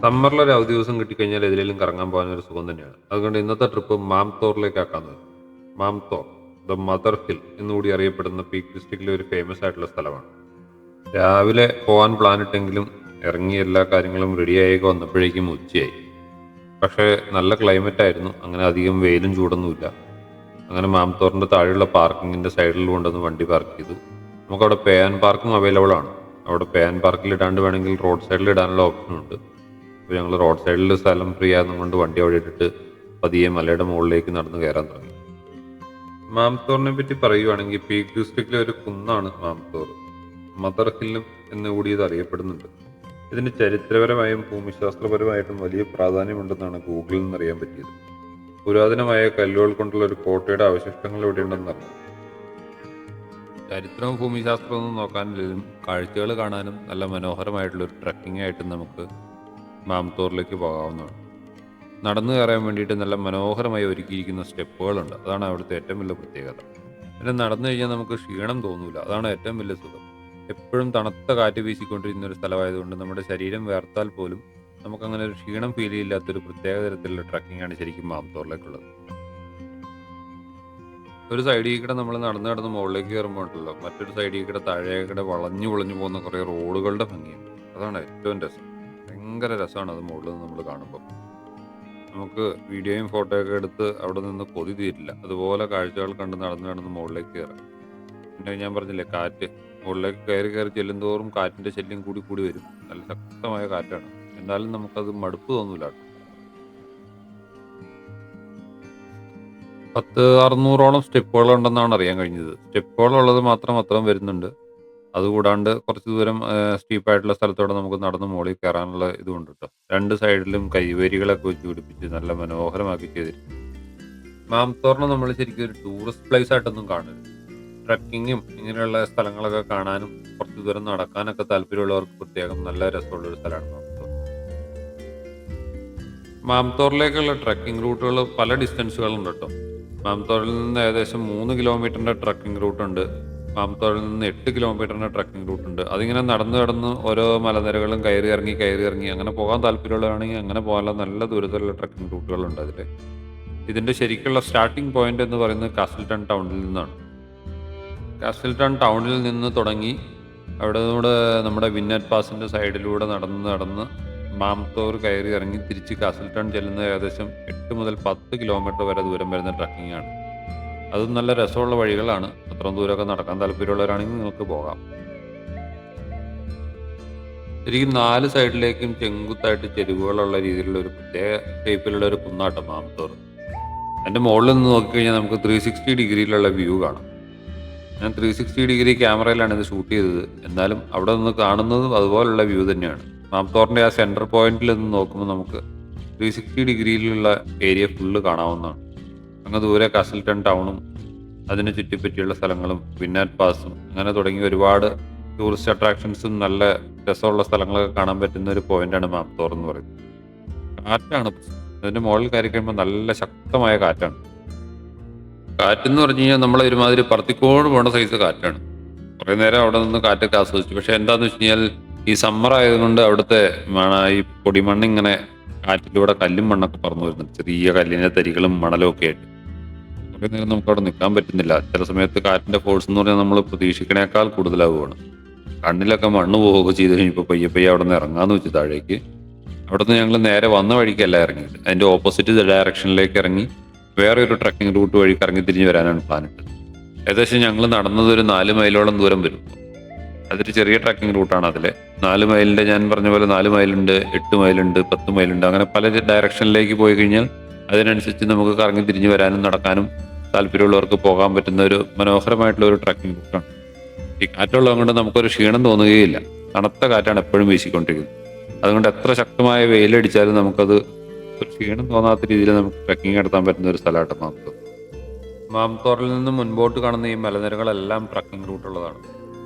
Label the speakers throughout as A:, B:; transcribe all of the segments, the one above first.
A: സമ്മറിലൊരു അവധി ദിവസം കിട്ടിക്കഴിഞ്ഞാൽ എതിലേലും കറങ്ങാൻ പോകാനൊരു സുഖം തന്നെയാണ്. അതുകൊണ്ട് ഇന്നത്തെ ട്രിപ്പ് മാംതോറിലേക്ക് ആക്കാമെന്ന് വെച്ചു. മാംതോർ, ദ മദർ ഹിൽ എന്നുകൂടി അറിയപ്പെടുന്ന പീക്ക് ഡിസ്ട്രിക്റ്റിലെ ഒരു ഫേമസ് ആയിട്ടുള്ള സ്ഥലമാണ്. രാവിലെ പോകാൻ പ്ലാൻ ഇട്ടെങ്കിലും ഇറങ്ങി എല്ലാ കാര്യങ്ങളും റെഡിയായൊക്കെ വന്നപ്പോഴേക്കും ഉച്ചയായി. പക്ഷേ നല്ല ക്ലൈമറ്റ് ആയിരുന്നു. അങ്ങനെ അധികം വെയിലും ചൂടൊന്നുമില്ല. അങ്ങനെ മാംതോറിൻ്റെ താഴെയുള്ള പാർക്കിങ്ങിൻ്റെ സൈഡിൽ കൊണ്ടുവന്ന് വണ്ടി പാർക്ക് ചെയ്തു. നമുക്കവിടെ പേ ആൻഡ് പാർക്കും അവൈലബിൾ ആണ്. അവിടെ പേ ആൻഡ് പാർക്കിൽ ഇടാണ്ട് വേണമെങ്കിൽ റോഡ് സൈഡിൽ ഇടാനുള്ള ഓപ്ഷനുണ്ട്. അപ്പോൾ ഞങ്ങൾ റോഡ് സൈഡിൽ സ്ഥലം ഫ്രീ ആകുന്നതുകൊണ്ട് വണ്ടി അവിടെ ഇട്ടിട്ട് പതിയെ മലയുടെ മുകളിലേക്ക് നടന്ന് കയറാൻ തുടങ്ങി. മാംതോറിനെ പറ്റി പറയുകയാണെങ്കിൽ പീക്ക് ഡിസ്ട്രിക്റ്റിലെ ഒരു കുന്നാണ് മാംതോർ. മദർ ഹില്ലും എന്ന് കൂടി ഇത് അറിയപ്പെടുന്നുണ്ട്. ഇതിന് ചരിത്രപരമായും ഭൂമിശാസ്ത്രപരമായിട്ടും വലിയ പ്രാധാന്യമുണ്ടെന്നാണ് ഗൂഗിളിൽ നിന്ന് അറിയാൻ പറ്റിയത്. പുരാതനമായ കല്ലുകൾ കൊണ്ടുള്ള ഒരു കോട്ടയുടെ അവശിഷ്ടങ്ങൾ ഇവിടെ ഉണ്ടെന്ന് അറിയാം. ചരിത്രവും ഭൂമിശാസ്ത്രവും ഒന്നും നോക്കാനില്ലെങ്കിലും കാഴ്ചകൾ കാണാനും നല്ല മനോഹരമായിട്ടുള്ള ഒരു ട്രക്കിംഗ് ആയിട്ടും നമുക്ക് മാംതോറിലേക്ക് പോകാവുന്നതാണ്. നടന്നു കയറാൻ വേണ്ടിയിട്ട് നല്ല മനോഹരമായി ഒരുക്കിയിരിക്കുന്ന സ്റ്റെപ്പുകളുണ്ട്. അതാണ് അവിടുത്തെ ഏറ്റവും വലിയ പ്രത്യേകത. പിന്നെ നടന്നു കഴിഞ്ഞാൽ നമുക്ക് ക്ഷീണം തോന്നില്ല. അതാണ് ഏറ്റവും വലിയ സുഖം. എപ്പോഴും തണുത്ത കാറ്റ് വീശിക്കൊണ്ടിരിക്കുന്ന ഒരു സ്ഥലമായതുകൊണ്ട് നമ്മുടെ ശരീരം വേർത്താൽ പോലും നമുക്കങ്ങനെ ഒരു ക്ഷീണം ഫീൽ ചെയ്യില്ലാത്തൊരു പ്രത്യേക തരത്തിലുള്ള ട്രക്കിംഗ് ആണ് ശരിക്കും മാംതോറിലേക്കുള്ളത്. ഒരു സൈഡിൽ കൂടെ നമ്മൾ നടന്ന് മുകളിലേക്ക് കയറുമ്പോൾ ഉണ്ടല്ലോ, മറ്റൊരു സൈഡിൽ കൂടെ താഴേക്കൂടെ വളഞ്ഞു പോകുന്ന കുറേ റോഡുകളുടെ ഭംഗിയുണ്ട്. അതാണ് ഏറ്റവും രസം. ഭയങ്കര രസമാണ് അത് മുകളിൽ നിന്ന് നമ്മൾ കാണുമ്പോൾ. നമുക്ക് വീഡിയോയും ഫോട്ടോയൊക്കെ എടുത്ത് അവിടെ നിന്ന് കൊതി തീരില്ല. അതുപോലെ കാഴ്ചകൾ കണ്ട് നടന്ന് മുകളിലേക്ക് കയറാം. പിന്നെ ഞാൻ പറഞ്ഞില്ലേ, കാറ്റ് മുകളിലേക്ക് കയറി ചെല്ലുന്തോറും കാറ്റിൻ്റെ ശല്യം കൂടി വരും. നല്ല ശക്തമായ കാറ്റാണ്. എന്നാലും നമുക്കത് മടുപ്പ് തോന്നില്ല. 600ഓളം സ്റ്റെപ്പുകളുണ്ടെന്നാണ് അറിയാൻ കഴിഞ്ഞത്. സ്റ്റെപ്പുകളുള്ളത് മാത്രം അത്രയും വരുന്നുണ്ട്. അതുകൂടാണ്ട് കുറച്ച് ദൂരം സ്റ്റീപ്പായിട്ടുള്ള സ്ഥലത്തൂടെ നമുക്ക് നടന്ന് മുകളിൽ കയറാനുള്ള ഇതുണ്ട് കേട്ടോ. രണ്ട് സൈഡിലും കൈവരികളൊക്കെ വെച്ച് പിടിപ്പിച്ച് നല്ല മനോഹരമാക്കി ചെയ്തിരിക്കും. മാംതോറിനെ നമ്മൾ ശരിക്കും ഒരു ടൂറിസ്റ്റ് പ്ലേസ് ആയിട്ടൊന്നും കാണരുത്. ട്രക്കിങ്ങും ഇങ്ങനെയുള്ള സ്ഥലങ്ങളൊക്കെ കാണാനും കുറച്ച് ദൂരം നടക്കാനൊക്കെ താല്പര്യമുള്ളവർക്ക് പ്രത്യേകം നല്ല രസമുള്ളൊരു സ്ഥലമാണ് മാംതോർ. മാംതോറിലേക്കുള്ള ട്രക്കിംഗ് റൂട്ടുകൾ പല ഡിസ്റ്റൻസുകളുണ്ട് കേട്ടോ. മാംതോറിൽ നിന്ന് ഏകദേശം 3 കിലോമീറ്ററിൻ്റെ ട്രക്കിംഗ് റൂട്ടുണ്ട്. മാംതോറിൽ നിന്ന് 8 കിലോമീറ്ററിൻ്റെ ട്രക്കിംഗ് റൂട്ടുണ്ട്. അതിങ്ങനെ നടന്ന് ഓരോ മലനിരകളും കയറി ഇറങ്ങി അങ്ങനെ പോകാൻ താല്പര്യമുള്ളതാണെങ്കിൽ അങ്ങനെ പോകാനുള്ള നല്ല ദൂരത്തിലുള്ള ട്രക്കിംഗ് റൂട്ടുകളുണ്ട് അതിൽ. ഇതിൻ്റെ ശരിക്കുള്ള സ്റ്റാർട്ടിംഗ് പോയിന്റ് എന്ന് പറയുന്നത് കാസിൽട്ടൺ ടൗണിൽ നിന്നാണ്. കാസിൽട്ടൺ ടൗണിൽ നിന്ന് തുടങ്ങി അവിടെ നിന്നൂടെ നമ്മുടെ വിന്നറ്റ് പാസിൻ്റെ സൈഡിലൂടെ നടന്ന് മാംതോർ കയറി ഇറങ്ങി തിരിച്ച് കാസിൽട്ടൺ ചെല്ലുന്ന ഏകദേശം 8 മുതൽ 10 കിലോമീറ്റർ വരെ ദൂരം വരുന്ന ട്രക്കിംഗ് ആണ്. അതും നല്ല രസമുള്ള വഴികളാണ്. അത്രയും ദൂരമൊക്കെ നടക്കാൻ താല്പര്യമുള്ളവരാണെങ്കിൽ നിങ്ങൾക്ക് പോകാം. ശരിക്കും 4 സൈഡിലേക്കും ചെങ്കുത്തായിട്ട് ചെരുവുകളുള്ള രീതിയിലുള്ള ഒരു പ്രത്യേക ഷേപ്പിലുള്ള ഒരു കുന്നാട്ടം മാംതോർ. അതിൻ്റെ മുകളിൽ നിന്ന് നോക്കിക്കഴിഞ്ഞാൽ നമുക്ക് 360 ഡിഗ്രിയിലുള്ള വ്യൂ കാണാം. ഞാൻ 360 ഡിഗ്രി ക്യാമറയിലാണ് ഇത് ഷൂട്ട് ചെയ്തത്. എന്നാലും അവിടെ നിന്ന് കാണുന്നതും അതുപോലുള്ള വ്യൂ തന്നെയാണ്. മാംതോറിൻ്റെ ആ സെൻറ്റർ പോയിന്റിൽ നിന്ന് നോക്കുമ്പോൾ നമുക്ക് 360 ഡിഗ്രിയിലുള്ള ഏരിയ ഫുള്ള് കാണാവുന്നതാണ്. അങ്ങ് ദൂരെ കാസിൽട്ടൺ ടൗണും അതിനെ ചുറ്റിപ്പറ്റിയുള്ള സ്ഥലങ്ങളും വിന്നറ്റ് പാസും അങ്ങനെ തുടങ്ങി ഒരുപാട് ടൂറിസ്റ്റ് അട്രാക്ഷൻസും നല്ല രസമുള്ള സ്ഥലങ്ങളൊക്കെ കാണാൻ പറ്റുന്ന ഒരു പോയിന്റാണ് മാംതോർ എന്ന് പറയുന്നത്. കാറ്റാണ് അതിൻ്റെ മുകളിൽ കയറി കഴിയുമ്പോൾ നല്ല ശക്തമായ കാറ്റാണ്. കാറ്റെന്ന് പറഞ്ഞു കഴിഞ്ഞാൽ നമ്മളെ ഒരുമാതിരി പറത്തിക്കോട് പോകേണ്ട സൈസ് കാറ്റാണ്. കുറേ നേരം അവിടെ നിന്ന് കാറ്റൊക്കെ ആസ്വദിച്ചു. പക്ഷെ എന്താണെന്ന് വെച്ച് കഴിഞ്ഞാൽ ഈ സമ്മർ ആയതുകൊണ്ട് അവിടുത്തെ ഈ പൊടിമണ്ണ് ഇങ്ങനെ കാറ്റിലൂടെ കല്ലും മണ്ണൊക്കെ പറന്നു വരുന്നുണ്ട്. ചെറിയ കല്ലിൻ്റെ തരികളും മണലും ഒക്കെ ആയിട്ട് കുറേ നേരം നമുക്ക് അവിടെ നിൽക്കാൻ പറ്റുന്നില്ല. ചില സമയത്ത് കാറ്റിൻ്റെ ഫോഴ്സ് എന്ന് പറഞ്ഞാൽ നമ്മൾ പ്രതീക്ഷിക്കണേക്കാൾ കൂടുതലാവുകയാണ്. കണ്ണിലൊക്കെ മണ്ണ് പോവുകയൊക്കെ ചെയ്ത് കഴിഞ്ഞപ്പോൾ പയ്യെ അവിടെ നിന്ന് ഇറങ്ങാമെന്ന് വെച്ച് താഴേക്ക്. അവിടെ നിന്ന് ഞങ്ങൾ നേരെ വന്ന വഴിക്കല്ല ഇറങ്ങിയത്. അതിൻ്റെ ഓപ്പോസിറ്റ് ഡയറക്ഷനിലേക്ക് ഇറങ്ങി വേറെ ഒരു ട്രക്കിംഗ് റൂട്ട് വഴി കറങ്ങി തിരിഞ്ഞ് വരാനാണ് പ്ലാനിട്ടത്. ഏകദേശം ഞങ്ങൾ നടന്നത് ഒരു 4 മൈലോളം ദൂരം വരും. അതൊരു ചെറിയ ട്രക്കിംഗ് റൂട്ടാണ്. അതിലെ 4 മൈലിൻ്റെ ഞാൻ പറഞ്ഞ പോലെ 4 മൈലുണ്ട്, 8 മൈലുണ്ട്, 10 മൈലുണ്ട്. അങ്ങനെ പല ഡയറക്ഷനിലേക്ക് പോയി കഴിഞ്ഞാൽ അതിനനുസരിച്ച് നമുക്ക് കറങ്ങി തിരിഞ്ഞ് വരാനും നടക്കാനും താല്പര്യമുള്ളവർക്ക് പോകാൻ പറ്റുന്ന ഒരു മനോഹരമായിട്ടുള്ള ഒരു ട്രക്കിംഗ് റൂട്ടാണ്. ഈ കാറ്റുള്ളത് കൊണ്ട് നമുക്കൊരു ക്ഷീണം തോന്നുകയില്ല. തണുത്ത കാറ്റാണ് എപ്പോഴും വീശിക്കൊണ്ടിരിക്കുന്നത്. അതുകൊണ്ട് എത്ര ശക്തമായ വെയിലടിച്ചാലും നമുക്കത് ഒരു ക്ഷീണം തോന്നാത്ത രീതിയിൽ നമുക്ക് ട്രക്കിംഗ് നടത്താൻ പറ്റുന്ന ഒരു സ്ഥലമായിട്ട് മാംതോർ. മാംതോറിൽ നിന്ന് മുൻപോട്ട് കാണുന്ന ഈ മലനിരകളെല്ലാം ട്രക്കിംഗ് റൂട്ടുള്ളതാണ്.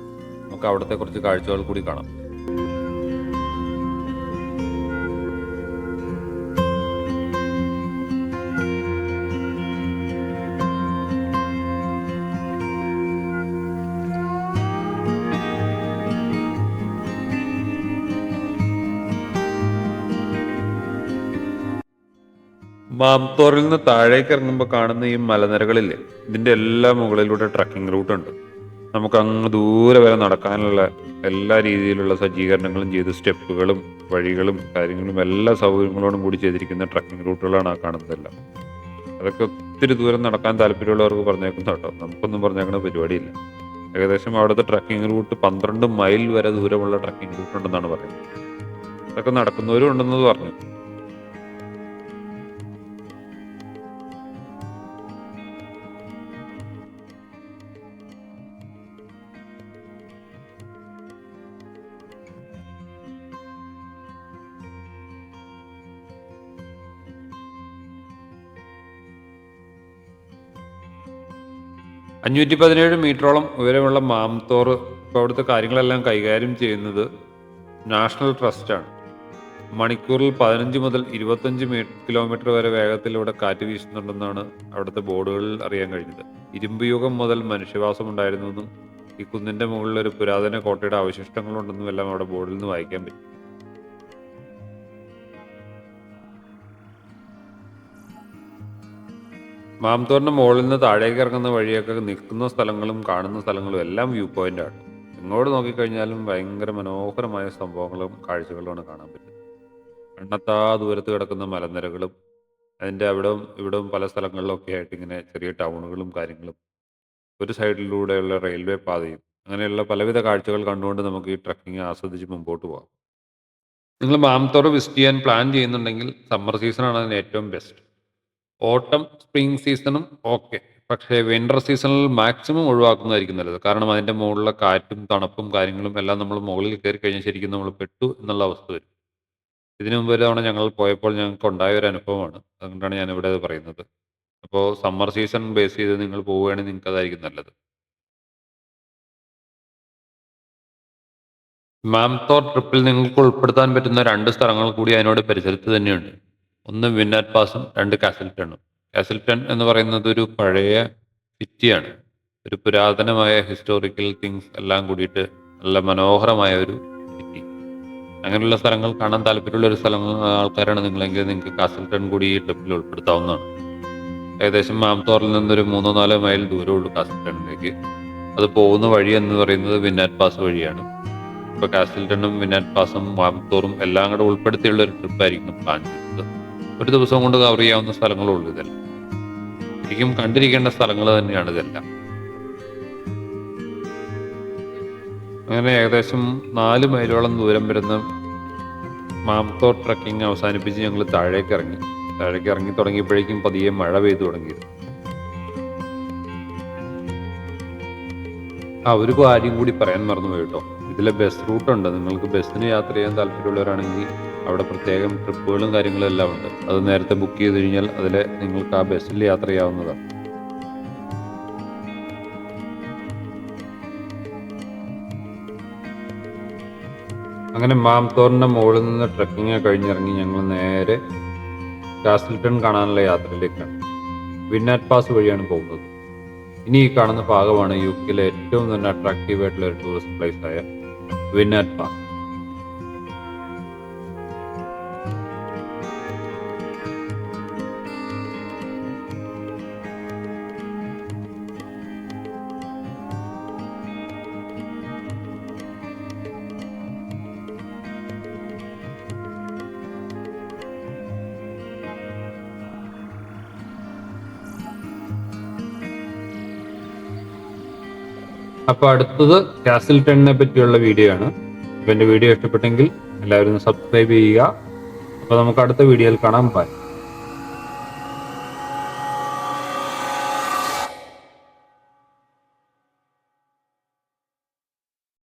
A: നമുക്ക് അവിടുത്തെ കുറച്ച് കാഴ്ചകൾ കൂടി കാണാം. മാംതോറിൽ നിന്ന് താഴേക്ക് ഇറങ്ങുമ്പോൾ കാണുന്ന ഈ മലനിരകളില്ലേ, ഇതിന്റെ എല്ലാ മുകളിലൂടെ ട്രക്കിംഗ് റൂട്ട് ഉണ്ട്. നമുക്ക് അങ്ങ് ദൂരെ വരെ നടക്കാനുള്ള എല്ലാ രീതിയിലുള്ള സജ്ജീകരണങ്ങളും ചെയ്ത് സ്റ്റെപ്പുകളും വഴികളും കാര്യങ്ങളും എല്ലാ സൗകര്യങ്ങളോടും കൂടി ചെയ്തിരിക്കുന്ന ട്രക്കിംഗ് റൂട്ടുകളാണ് ആ കാണുന്നതെല്ലാം. അതൊക്കെ ഒത്തിരി ദൂരം നടക്കാൻ താല്പര്യമുള്ളവർക്ക് പറഞ്ഞേക്കുന്ന കേട്ടോ, നമുക്കൊന്നും പറഞ്ഞേക്കുന്ന പരിപാടിയില്ല. ഏകദേശം അവിടുത്തെ ട്രക്കിംഗ് റൂട്ട് 12 മൈൽ വരെ ദൂരമുള്ള ട്രക്കിംഗ് റൂട്ട് ഉണ്ടെന്നാണ് പറയുന്നത്. അതൊക്കെ നടക്കുന്നവരും ഉണ്ടെന്നത് പറഞ്ഞു. 517 മീറ്ററോളം ഉയരമുള്ള മാംതോർ ഇപ്പോൾ അവിടുത്തെ കാര്യങ്ങളെല്ലാം കൈകാര്യം ചെയ്യുന്നത് നാഷണൽ ട്രസ്റ്റാണ്. മണിക്കൂറിൽ 15 മുതൽ 25 കിലോമീറ്റർ വരെ വേഗത്തിലൂടെ കാറ്റ് വീശുന്നുണ്ടെന്നാണ് അവിടുത്തെ ബോർഡുകളിൽ അറിയാൻ കഴിഞ്ഞത്. ഇരുമ്പ് യുഗം മുതൽ മനുഷ്യവാസം ഉണ്ടായിരുന്നെന്നും ഈ കുന്നിന്റെ മുകളിൽ ഒരു പുരാതന കോട്ടയുടെ അവശിഷ്ടങ്ങളുണ്ടെന്നും എല്ലാം അവിടെ ബോർഡിൽ നിന്ന് വായിക്കാൻ പറ്റും. മാംതോറിന്റെ മുകളിൽ നിന്ന് താഴേക്ക് ഇറങ്ങുന്ന വഴിയൊക്കെ നിൽക്കുന്ന സ്ഥലങ്ങളും കാണുന്ന സ്ഥലങ്ങളും എല്ലാം വ്യൂ പോയിന്റ് ആണ്. എങ്ങോട്ട് നോക്കിക്കഴിഞ്ഞാലും ഭയങ്കര മനോഹരമായ സംഭവങ്ങളും കാഴ്ചകളുമാണ് കാണാൻ പറ്റുന്നത്. എണ്ണത്താ ദൂരത്ത് കിടക്കുന്ന മലനിരകളും അതിൻ്റെ അവിടവും ഇവിടവും പല സ്ഥലങ്ങളിലൊക്കെ ആയിട്ട് ഇങ്ങനെ ചെറിയ ടൗണുകളും കാര്യങ്ങളും, ഒരു സൈഡിലൂടെയുള്ള റെയിൽവേ പാതയും, അങ്ങനെയുള്ള പലവിധ കാഴ്ചകൾ കണ്ടുകൊണ്ട് നമുക്ക് ഈ ട്രക്കിംഗ് ആസ്വദിച്ച് മുമ്പോട്ട് പോകാം. നിങ്ങൾ മാംതോർ വിസിറ്റ് ചെയ്യാൻ പ്ലാൻ ചെയ്യുന്നുണ്ടെങ്കിൽ സമ്മർ സീസണാണ് അതിന് ഏറ്റവും ബെസ്റ്റ്. ഓട്ടം സ്പ്രിംഗ് സീസണും ഓക്കെ, പക്ഷേ വിൻ്റർ സീസണിൽ മാക്സിമം ഒഴിവാക്കുന്നതായിരിക്കും നല്ലത്. കാരണം അതിൻ്റെ മുകളിലെ കാറ്റും തണുപ്പും കാര്യങ്ങളും എല്ലാം നമ്മൾ മുകളിൽ കയറി കഴിഞ്ഞാൽ ശരിക്കും നമ്മൾ പെട്ടു എന്നുള്ള അവസ്ഥ വരും. ഇതിനു മുമ്പ് ഒരു തവണ ഞങ്ങൾ പോയപ്പോൾ ഞങ്ങൾക്ക് ഉണ്ടായ ഒരു അനുഭവമാണ്, അതുകൊണ്ടാണ് ഞാനിവിടെ അത് പറയുന്നത്. അപ്പോൾ സമ്മർ സീസൺ ബേസ് ചെയ്ത് നിങ്ങൾ പോവുകയാണെങ്കിൽ നിങ്ങൾക്ക് അതായിരിക്കും നല്ലത്. മാംതോർ ട്രിപ്പിൽ നിങ്ങൾക്ക് ഉൾപ്പെടുത്താൻ പറ്റുന്ന 2 സ്ഥലങ്ങൾ കൂടി അതിനോട് പരിസരത്ത് തന്നെയുണ്ട്. ഒന്ന് വിന്നാറ്റ് പാസും 2 കാസിൽട്ടണും. കാസിൽട്ടൺ എന്ന് പറയുന്നത് ഒരു പഴയ സിറ്റിയാണ്. ഒരു പുരാതനമായ ഹിസ്റ്റോറിക്കൽ തിങ്സ് എല്ലാം കൂടിയിട്ട് നല്ല മനോഹരമായ ഒരു സിറ്റി. അങ്ങനെയുള്ള സ്ഥലങ്ങൾ കാണാൻ താല്പര്യമുള്ള ഒരു ആൾക്കാരാണ് നിങ്ങളെങ്കിൽ നിങ്ങൾക്ക് കാസിൽട്ടൺ കൂടി ഈ ട്രിപ്പിൽ ഉൾപ്പെടുത്താവുന്നതാണ്. ഏകദേശം മാംതോറിൽ നിന്നൊരു 3-4 മൈൽ ദൂരമുള്ളൂ കാസിൽട്ടണിലേക്ക്. അത് പോകുന്ന വഴി എന്ന് പറയുന്നത് വിന്നാറ്റ് പാസ് വഴിയാണ്. ഇപ്പോൾ കാസിൽട്ടണും വിന്നാറ്റ് പാസും മാംതോറും എല്ലാം കൂടെ ഉൾപ്പെടുത്തിയുള്ള ഒരു ട്രിപ്പായിരിക്കും പ്ലാൻ ചെയ്യുന്നത്. ഒരു ദിവസം കൊണ്ട് കവർ ചെയ്യാവുന്ന സ്ഥലങ്ങളുള്ളൂ ഇതെല്ലാം. ശരിക്കും കണ്ടിരിക്കേണ്ട സ്ഥലങ്ങൾ തന്നെയാണ് ഇതെല്ലാം. അങ്ങനെ ഏകദേശം 4 മൈലോളം ദൂരം വരുന്ന മാംതോർ ട്രക്കിംഗ് അവസാനിപ്പിച്ച് ഞങ്ങൾ താഴേക്ക് ഇറങ്ങി തുടങ്ങിയപ്പോഴേക്കും പതിയെ മഴ പെയ്തു തുടങ്ങിയിരുന്നു. ഒരു കാര്യം കൂടി പറയാൻ മറന്നുപോയി കേട്ടോ. ഇതിലെ ബസ് റൂട്ടുണ്ട്. നിങ്ങൾക്ക് ബസ്സിന് യാത്ര ചെയ്യാൻ താല്പര്യമുള്ളവരാണെങ്കിൽ അവിടെ പ്രത്യേകം ട്രിപ്പുകളും കാര്യങ്ങളും എല്ലാം ഉണ്ട്. അത് നേരത്തെ ബുക്ക് ചെയ്ത് കഴിഞ്ഞാൽ അതിലെ നിങ്ങൾക്ക് ആ ബസ്സിൽ യാത്ര ചെയ്യാവുന്നതാണ്. അങ്ങനെ മാംതോറിന്റെ മുകളിൽ നിന്ന് ട്രക്കിംഗ് കഴിഞ്ഞിറങ്ങി ഞങ്ങൾ നേരെ കാസിൽട്ടൺ കാണാനുള്ള യാത്രയിലേക്കാണ്. വിന്നാറ്റ് പാസ് വഴിയാണ് പോകുന്നത്. ഇനി ഈ കാണുന്ന ഭാഗമാണ് യുകെയിലെ ഏറ്റവും തന്നെ അട്രാക്റ്റീവ് ആയിട്ടുള്ള ഒരു ടൂറിസ്റ്റ് പ്ലേസ് ആയ വിന്നാറ്റ് പാസ്. അപ്പോൾ അടുത്തത് കാസിൽട്ടണിനെ പറ്റിയുള്ള വീഡിയോ ആണ്. അപ്പോൾ എൻ്റെ വീഡിയോ ഇഷ്ടപ്പെട്ടെങ്കിൽ എല്ലാവരും സബ്സ്ക്രൈബ് ചെയ്യുക. അപ്പോൾ നമുക്ക് അടുത്ത വീഡിയോയിൽ കാണാം. ബൈ.